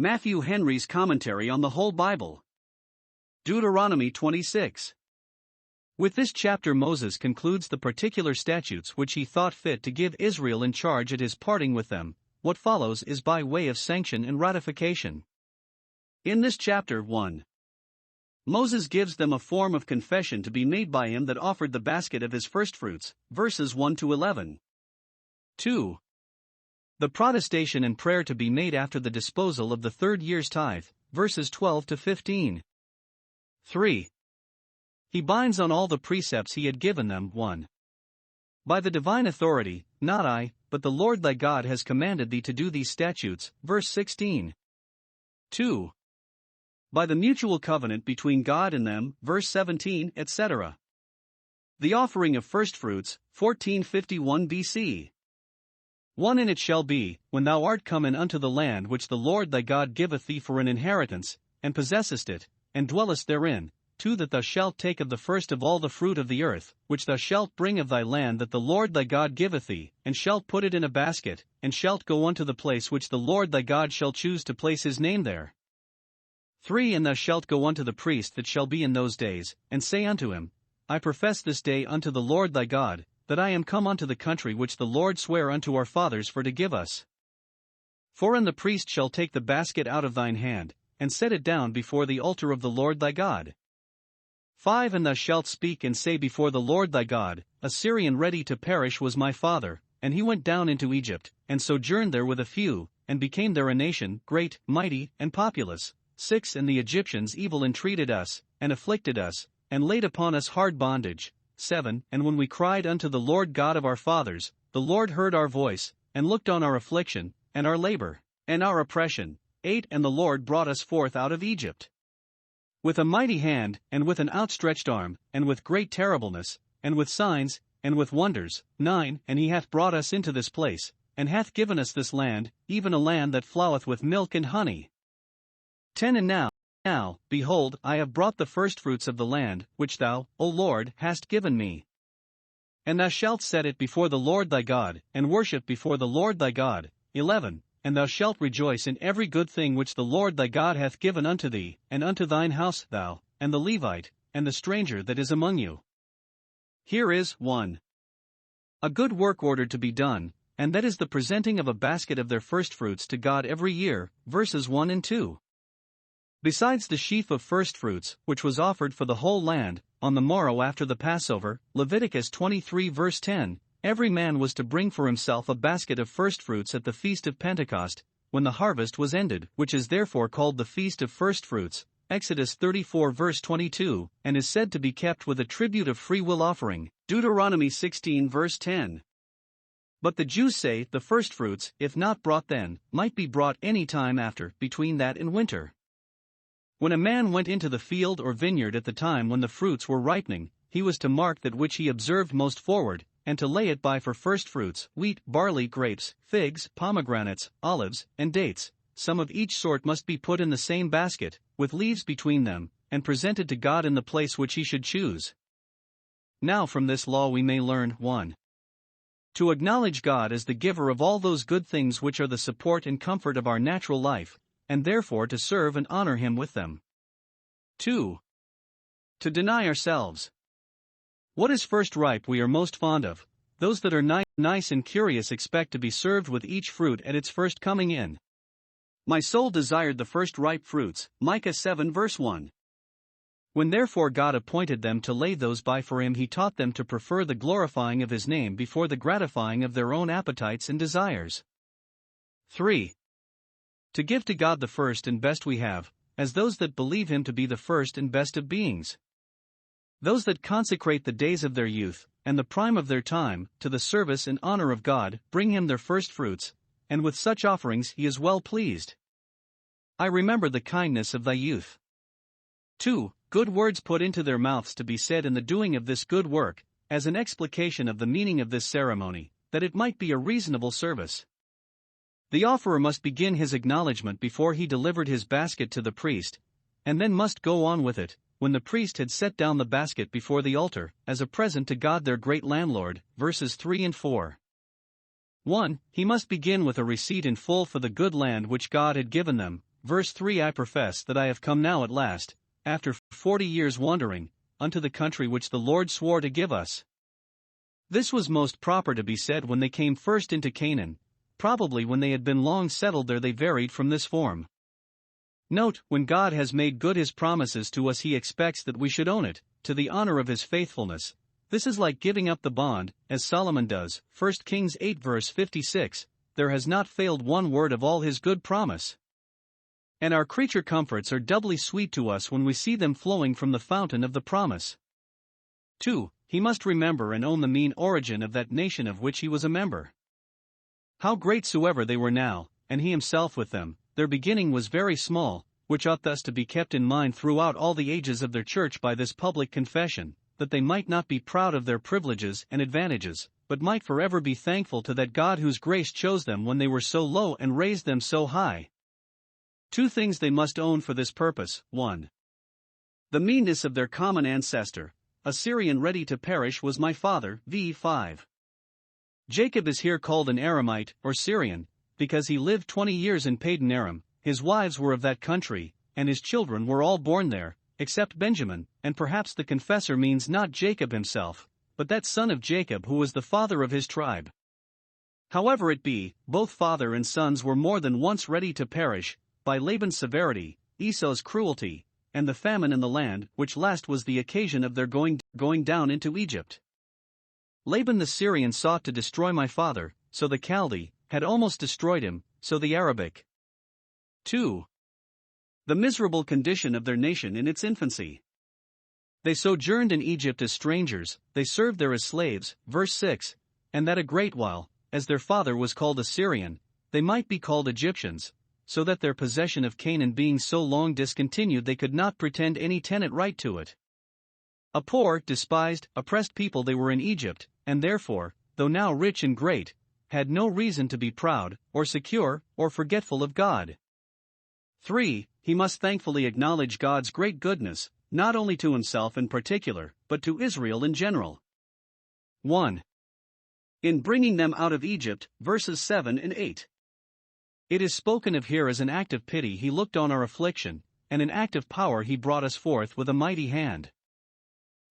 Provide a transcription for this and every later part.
Matthew Henry's Commentary on the Whole Bible. Deuteronomy 26. With this chapter Moses concludes the particular statutes which he thought fit to give Israel in charge at his parting with them. What follows is by way of sanction and ratification. In this chapter 1, Moses gives them a form of confession to be made by him that offered the basket of his firstfruits, verses 1 to 11. 2. The protestation and prayer to be made after the disposal of the third year's tithe, verses 12 to 15. 3. He binds on all the precepts he had given them. 1. By the divine authority, not I, but the Lord thy God has commanded thee to do these statutes, verse 16. 2. By the mutual covenant between God and them, verse 17, etc. The offering of firstfruits, 1451 BC. 1. And it shall be, when thou art come in unto the land which the Lord thy God giveth thee for an inheritance, and possessest it, and dwellest therein. 2. That thou shalt take of the first of all the fruit of the earth, which thou shalt bring of thy land that the Lord thy God giveth thee, and shalt put it in a basket, and shalt go unto the place which the Lord thy God shall choose to place his name there. 3. And thou shalt go unto the priest that shall be in those days, and say unto him, I profess this day unto the Lord thy God, that I am come unto the country which the Lord sware unto our fathers for to give us. 4. And the priest shall take the basket out of thine hand, and set it down before the altar of the Lord thy God. 5. And thou shalt speak and say before the Lord thy God, a Syrian ready to perish was my father, and he went down into Egypt, and sojourned there with a few, and became there a nation, great, mighty, and populous. 6. And the Egyptians evil entreated us, and afflicted us, and laid upon us hard bondage. 7. And when we cried unto the Lord God of our fathers, the Lord heard our voice, and looked on our affliction, and our labor, and our oppression. 8. And the Lord brought us forth out of Egypt with a mighty hand, and with an outstretched arm, and with great terribleness, and with signs, and with wonders. 9. And he hath brought us into this place, and hath given us this land, even a land that floweth with milk and honey. 10. And now, behold, I have brought the firstfruits of the land, which thou, O Lord, hast given me. And thou shalt set it before the Lord thy God, and worship before the Lord thy God. 11. And thou shalt rejoice in every good thing which the Lord thy God hath given unto thee, and unto thine house, thou, and the Levite, and the stranger that is among you. Here is 1. A good work ordered to be done, and that is the presenting of a basket of their firstfruits to God every year, verses 1 and 2. Besides the sheaf of firstfruits, which was offered for the whole land, on the morrow after the Passover, Leviticus 23 verse 10, every man was to bring for himself a basket of firstfruits at the feast of Pentecost, when the harvest was ended, which is therefore called the feast of firstfruits, Exodus 34 verse 22, and is said to be kept with a tribute of free will offering, Deuteronomy 16 verse 10. But the Jews say the firstfruits, if not brought then, might be brought any time after, between that and winter. When a man went into the field or vineyard at the time when the fruits were ripening, he was to mark that which he observed most forward, and to lay it by for firstfruits, wheat, barley, grapes, figs, pomegranates, olives, and dates. Some of each sort must be put in the same basket, with leaves between them, and presented to God in the place which he should choose. Now from this law we may learn, 1. To acknowledge God as the giver of all those good things which are the support and comfort of our natural life, and therefore to serve and honor him with them. 2. To deny ourselves. What is first ripe we are most fond of. Those that are nice and curious expect to be served with each fruit at its first coming in. My soul desired the first ripe fruits, Micah 7 verse 1. When therefore God appointed them to lay those by for him, he taught them to prefer the glorifying of his name before the gratifying of their own appetites and desires. 3. To give to God the first and best we have, as those that believe him to be the first and best of beings. Those that consecrate the days of their youth, and the prime of their time, to the service and honor of God, bring him their firstfruits, and with such offerings he is well pleased. I remember the kindness of thy youth. 2. Good words put into their mouths to be said in the doing of this good work, as an explication of the meaning of this ceremony, that it might be a reasonable service. The offerer must begin his acknowledgment before he delivered his basket to the priest, and then must go on with it, when the priest had set down the basket before the altar, as a present to God their great landlord, verses 3 and 4. 1. He must begin with a receipt in full for the good land which God had given them, verse 3. I profess that I have come now at last, after 40 years wandering, unto the country which the Lord swore to give us. This was most proper to be said when they came first into Canaan. Probably when they had been long settled there they varied from this form. Note, when God has made good his promises to us he expects that we should own it, to the honor of his faithfulness. This is like giving up the bond, as Solomon does, 1 Kings 8 verse 56, there has not failed one word of all his good promise. And our creature comforts are doubly sweet to us when we see them flowing from the fountain of the promise. 2. He must remember and own the mean origin of that nation of which he was a member. How great soever they were now, and he himself with them, their beginning was very small, which ought thus to be kept in mind throughout all the ages of their church by this public confession, that they might not be proud of their privileges and advantages, but might forever be thankful to that God whose grace chose them when they were so low and raised them so high. 2 things they must own for this purpose. 1. The meanness of their common ancestor. A Syrian ready to perish was my father. v. 5. Jacob is here called an Aramite, or Syrian, because he lived 20 years in Padan Aram, his wives were of that country, and his children were all born there, except Benjamin, and perhaps the confessor means not Jacob himself, but that son of Jacob who was the father of his tribe. However it be, both father and sons were more than once ready to perish, by Laban's severity, Esau's cruelty, and the famine in the land, which last was the occasion of their going down into Egypt. Laban the Syrian sought to destroy my father, so the Chaldee had almost destroyed him, so the Arabic. 2. The miserable condition of their nation in its infancy. They sojourned in Egypt as strangers, they served there as slaves, verse 6, and that a great while, as their father was called a Syrian, they might be called Egyptians, so that their possession of Canaan being so long discontinued they could not pretend any tenant right to it. A poor, despised, oppressed people they were in Egypt, and therefore, though now rich and great, had no reason to be proud, or secure, or forgetful of God. 3. He must thankfully acknowledge God's great goodness, not only to himself in particular, but to Israel in general. 1. In bringing them out of Egypt, verses 7 and 8. It is spoken of here as an act of pity he looked on our affliction, and an act of power he brought us forth with a mighty hand.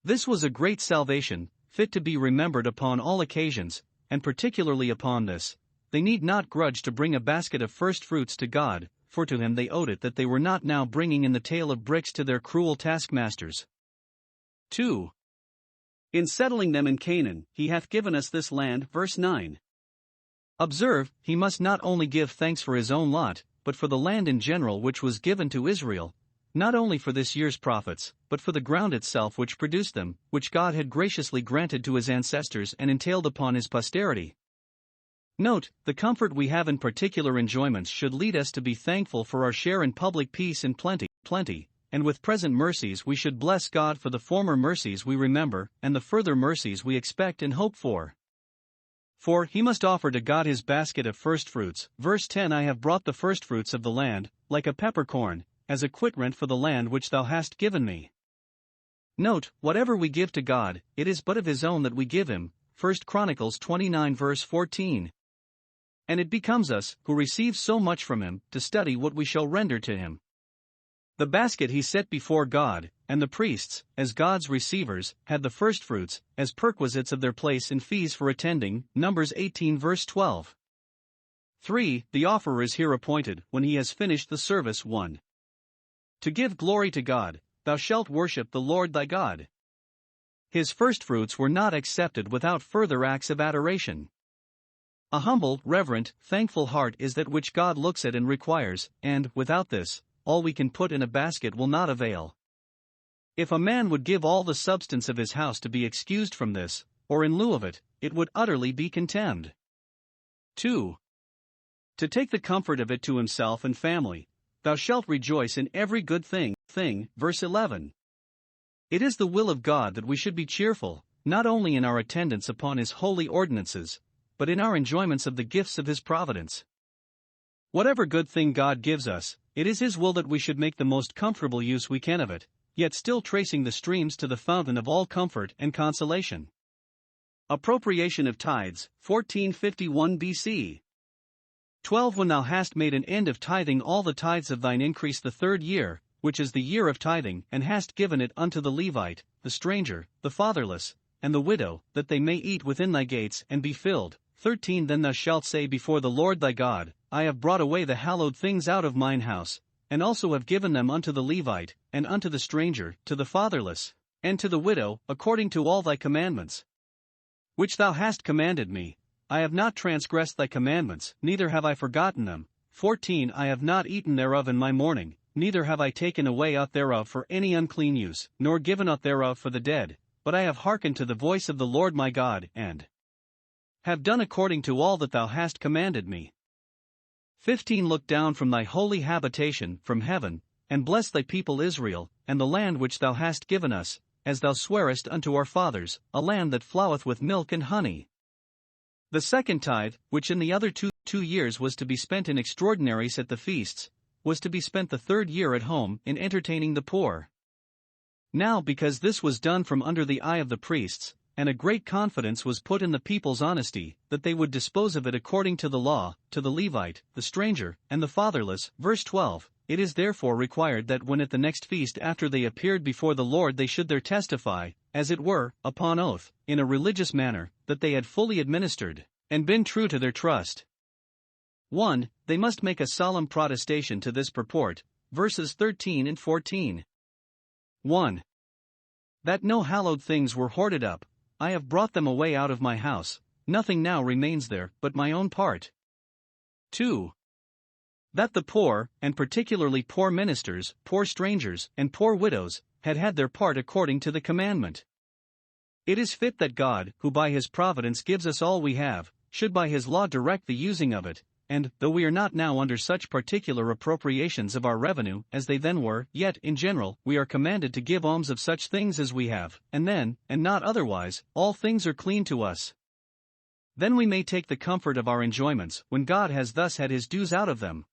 This was a great salvation, fit to be remembered upon all occasions, and particularly upon this. They need not grudge to bring a basket of first fruits to God, for to him they owed it that they were not now bringing in the tale of bricks to their cruel taskmasters. 2. In settling them in Canaan, he hath given us this land, verse 9. Observe, he must not only give thanks for his own lot, but for the land in general which was given to Israel, not only for this year's profits, but for the ground itself which produced them, which God had graciously granted to his ancestors and entailed upon his posterity. Note, the comfort we have in particular enjoyments should lead us to be thankful for our share in public peace and plenty, and with present mercies we should bless God for the former mercies we remember, and the further mercies we expect and hope for. For he must offer to God his basket of firstfruits, verse 10. I have brought the firstfruits of the land, like a peppercorn, as a quitrent for the land which thou hast given me. Note, whatever we give to God, it is but of his own that we give him, 1 Chronicles 29 verse 14. And it becomes us, who receive so much from him, to study what we shall render to him. The basket he set before God, and the priests, as God's receivers, had the firstfruits, as perquisites of their place and fees for attending, Numbers 18 verse 12. 3. The offerer is here appointed, when he has finished the service. 1. To give glory to God, thou shalt worship the Lord thy God. His firstfruits were not accepted without further acts of adoration. A humble, reverent, thankful heart is that which God looks at and requires, and, without this, all we can put in a basket will not avail. If a man would give all the substance of his house to be excused from this, or in lieu of it, it would utterly be contemned. 2. To take the comfort of it to himself and family, thou shalt rejoice in every good thing, verse 11. It is the will of God that we should be cheerful, not only in our attendance upon his holy ordinances, but in our enjoyments of the gifts of his providence. Whatever good thing God gives us, it is his will that we should make the most comfortable use we can of it, yet still tracing the streams to the fountain of all comfort and consolation. Appropriation of tithes, 1451 BC. 12 When thou hast made an end of tithing all the tithes of thine increase the 3rd year, which is the year of tithing, and hast given it unto the Levite, the stranger, the fatherless, and the widow, that they may eat within thy gates and be filled. 13 Then thou shalt say before the Lord thy God, I have brought away the hallowed things out of mine house, and also have given them unto the Levite, and unto the stranger, to the fatherless, and to the widow, according to all thy commandments, which thou hast commanded me. I have not transgressed thy commandments, neither have I forgotten them. 14 I have not eaten thereof in my mourning, neither have I taken away aught thereof for any unclean use, nor given aught thereof for the dead, but I have hearkened to the voice of the Lord my God, and have done according to all that thou hast commanded me. 15 Look down from thy holy habitation, from heaven, and bless thy people Israel, and the land which thou hast given us, as thou swarest unto our fathers, a land that floweth with milk and honey. The second tithe, which in the other two years was to be spent in extraordinaries at the feasts, was to be spent the 3rd year at home, in entertaining the poor. Now because this was done from under the eye of the priests, and a great confidence was put in the people's honesty, that they would dispose of it according to the law, to the Levite, the stranger, and the fatherless. Verse 12 It is therefore required that when at the next feast after they appeared before the Lord they should there testify, as it were, upon oath, in a religious manner, that they had fully administered, and been true to their trust. 1. They must make a solemn protestation to this purport, verses 13 and 14. 1. That no hallowed things were hoarded up, I have brought them away out of my house, nothing now remains there but my own part. 2. That the poor, and particularly poor ministers, poor strangers, and poor widows, had their part according to the commandment. It is fit that God, who by his providence gives us all we have, should by his law direct the using of it, and, though we are not now under such particular appropriations of our revenue as they then were, yet, in general, we are commanded to give alms of such things as we have, and then, and not otherwise, all things are clean to us. Then we may take the comfort of our enjoyments, when God has thus had his dues out of them.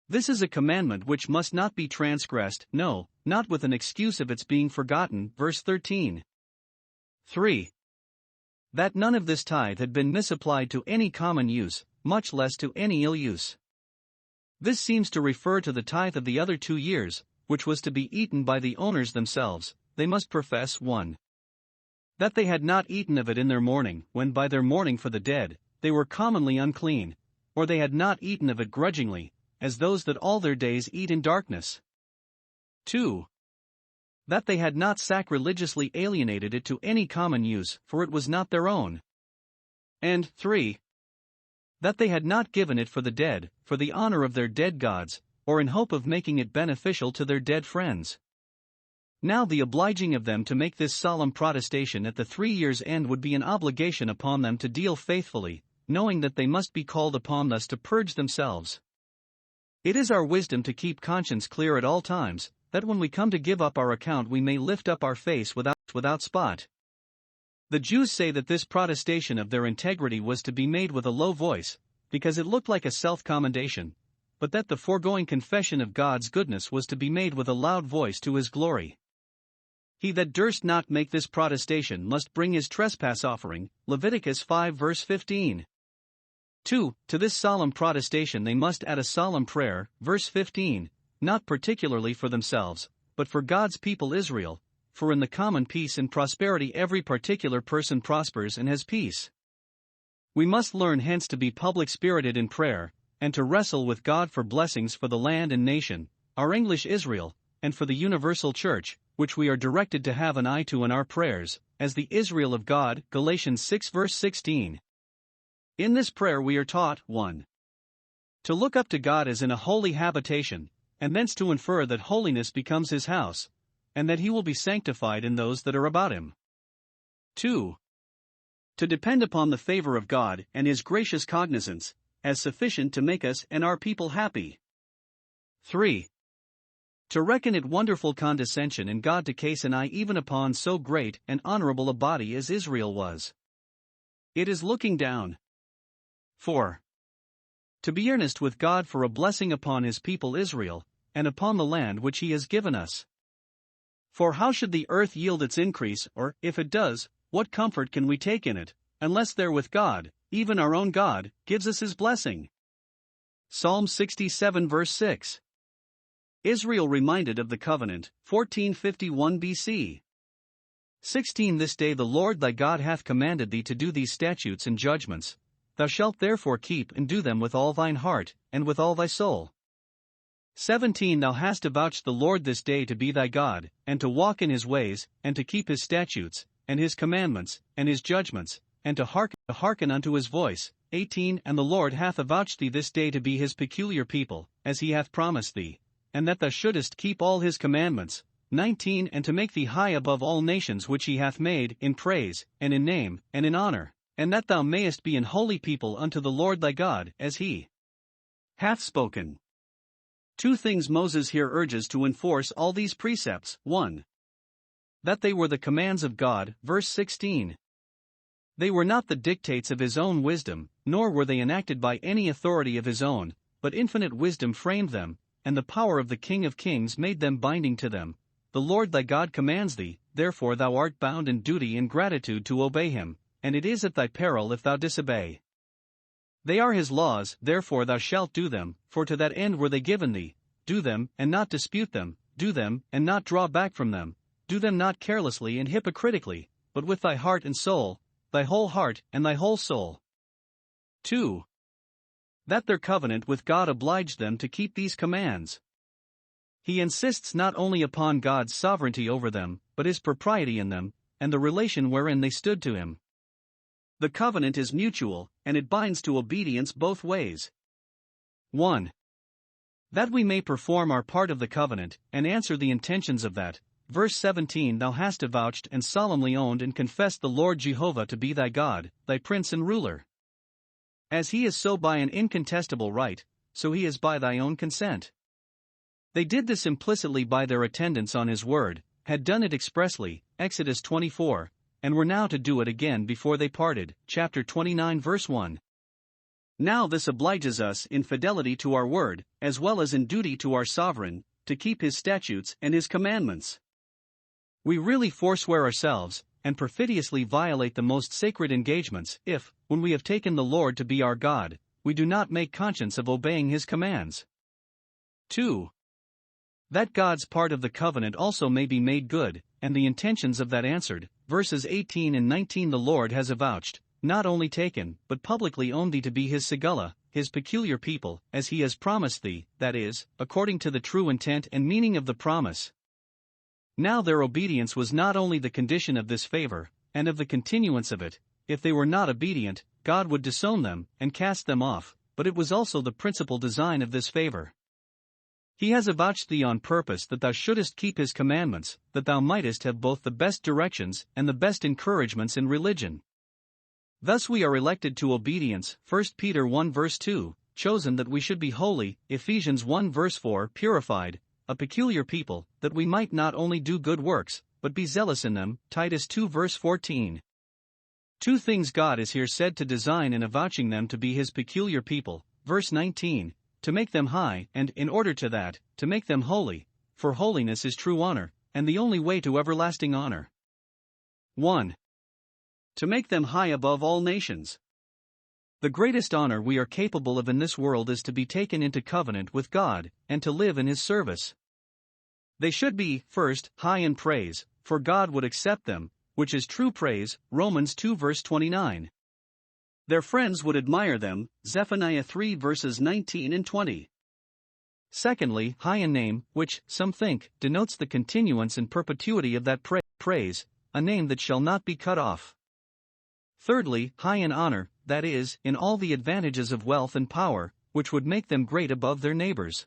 This is a commandment which must not be transgressed, no, not with an excuse of its being forgotten. Verse 13. 3. That none of this tithe had been misapplied to any common use, much less to any ill use. This seems to refer to the tithe of the other 2 years, which was to be eaten by the owners themselves. They must profess 1. That they had not eaten of it in their mourning, when by their mourning for the dead, they were commonly unclean, or they had not eaten of it grudgingly, as those that all their days eat in darkness. 2. That they had not sacrilegiously alienated it to any common use, for it was not their own. And 3. That they had not given it for the dead, for the honor of their dead gods, or in hope of making it beneficial to their dead friends. Now the obliging of them to make this solemn protestation at the 3 years' end would be an obligation upon them to deal faithfully, knowing that they must be called upon thus to purge themselves. It is our wisdom to keep conscience clear at all times, that when we come to give up our account we may lift up our face without spot. The Jews say that this protestation of their integrity was to be made with a low voice, because it looked like a self-commendation, but that the foregoing confession of God's goodness was to be made with a loud voice to his glory. He that durst not make this protestation must bring his trespass offering, Leviticus 5 verse 15. 2. To this solemn protestation they must add a solemn prayer, verse 15, not particularly for themselves, but for God's people Israel, for in the common peace and prosperity every particular person prospers and has peace. We must learn hence to be public-spirited in prayer, and to wrestle with God for blessings for the land and nation, our English Israel, and for the universal church, which we are directed to have an eye to in our prayers, as the Israel of God, Galatians 6 verse 16. In this prayer we are taught, 1. To look up to God as in a holy habitation, and thence to infer that holiness becomes his house, and that he will be sanctified in those that are about him. 2. To depend upon the favor of God and his gracious cognizance, as sufficient to make us and our people happy. 3. To reckon it wonderful condescension in God to cast an eye even upon so great and honorable a body as Israel was. It is looking down. 4. To be earnest with God for a blessing upon his people Israel, and upon the land which he has given us. For how should the earth yield its increase, or, if it does, what comfort can we take in it, unless therewith God, even our own God, gives us his blessing? Psalm 67 verse 6. Israel reminded of the covenant, 1451 BC. 16 This day the Lord thy God hath commanded thee to do these statutes and judgments. Thou shalt therefore keep and do them with all thine heart, and with all thy soul. 17 Thou hast avouched the Lord this day to be thy God, and to walk in his ways, and to keep his statutes, and his commandments, and his judgments, and to hearken unto his voice. 18 And the Lord hath avouched thee this day to be his peculiar people, as he hath promised thee, and that thou shouldest keep all his commandments. 19 And to make thee high above all nations which he hath made, in praise, and in name, and in honor, and that thou mayest be an holy people unto the Lord thy God, as he hath spoken. Two things Moses here urges to enforce all these precepts. 1. That they were the commands of God, verse 16. They were not the dictates of his own wisdom, nor were they enacted by any authority of his own, but infinite wisdom framed them, and the power of the King of Kings made them binding to them. The Lord thy God commands thee, therefore thou art bound in duty and gratitude to obey him, and it is at thy peril if thou disobey. They are his laws, therefore thou shalt do them, for to that end were they given thee. Do them, and not dispute them, do them, and not draw back from them, do them not carelessly and hypocritically, but with thy heart and soul, thy whole heart and thy whole soul. 2. That their covenant with God obliged them to keep these commands. He insists not only upon God's sovereignty over them, but his propriety in them, and the relation wherein they stood to him. The covenant is mutual, and it binds to obedience both ways. 1. That we may perform our part of the covenant, and answer the intentions of that. Verse 17 Thou hast avouched and solemnly owned and confessed the Lord Jehovah to be thy God, thy prince and ruler. As he is so by an incontestable right, so he is by thy own consent. They did this implicitly by their attendance on his word, had done it expressly, Exodus 24, and were now to do it again before they parted, chapter 29 verse 1. Now this obliges us in fidelity to our word, as well as in duty to our sovereign, to keep his statutes and his commandments. We really forswear ourselves, and perfidiously violate the most sacred engagements, if, when we have taken the Lord to be our God, we do not make conscience of obeying his commands. 2. That God's part of the covenant also may be made good, and the intentions of that answered. Verses 18 and 19 The Lord has avouched, not only taken, but publicly owned thee to be his segula, his peculiar people, as he has promised thee, that is, according to the true intent and meaning of the promise. Now their obedience was not only the condition of this favor, and of the continuance of it. If they were not obedient, God would disown them, and cast them off, but it was also the principal design of this favor. He has avouched thee on purpose that thou shouldest keep his commandments, that thou mightest have both the best directions and the best encouragements in religion. Thus we are elected to obedience, 1 Peter 1 verse 2, chosen that we should be holy, Ephesians 1 verse 4, purified, a peculiar people, that we might not only do good works, but be zealous in them, Titus 2 verse 14. Two things God is here said to design in avouching them to be his peculiar people, verse 19, to make them high, and, in order to that, to make them holy, for holiness is true honor, and the only way to everlasting honor. 1. To make them high above all nations. The greatest honor we are capable of in this world is to be taken into covenant with God, and to live in his service. They should be, first, high in praise, for God would accept them, which is true praise, Romans 2 verse 29. Their friends would admire them, Zephaniah 3 verses 19 and 20. Secondly, high in name, which, some think, denotes the continuance and perpetuity of that praise, a name that shall not be cut off. Thirdly, high in honor, that is, in all the advantages of wealth and power, which would make them great above their neighbors.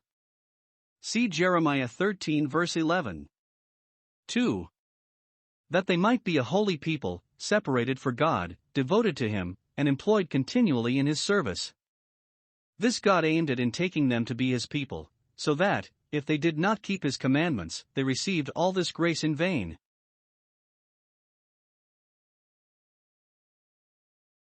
See Jeremiah 13 verse 11. 2. That they might be a holy people, separated for God, devoted to him, and employed continually in his service. This God aimed at in taking them to be his people, so that, if they did not keep his commandments, they received all this grace in vain.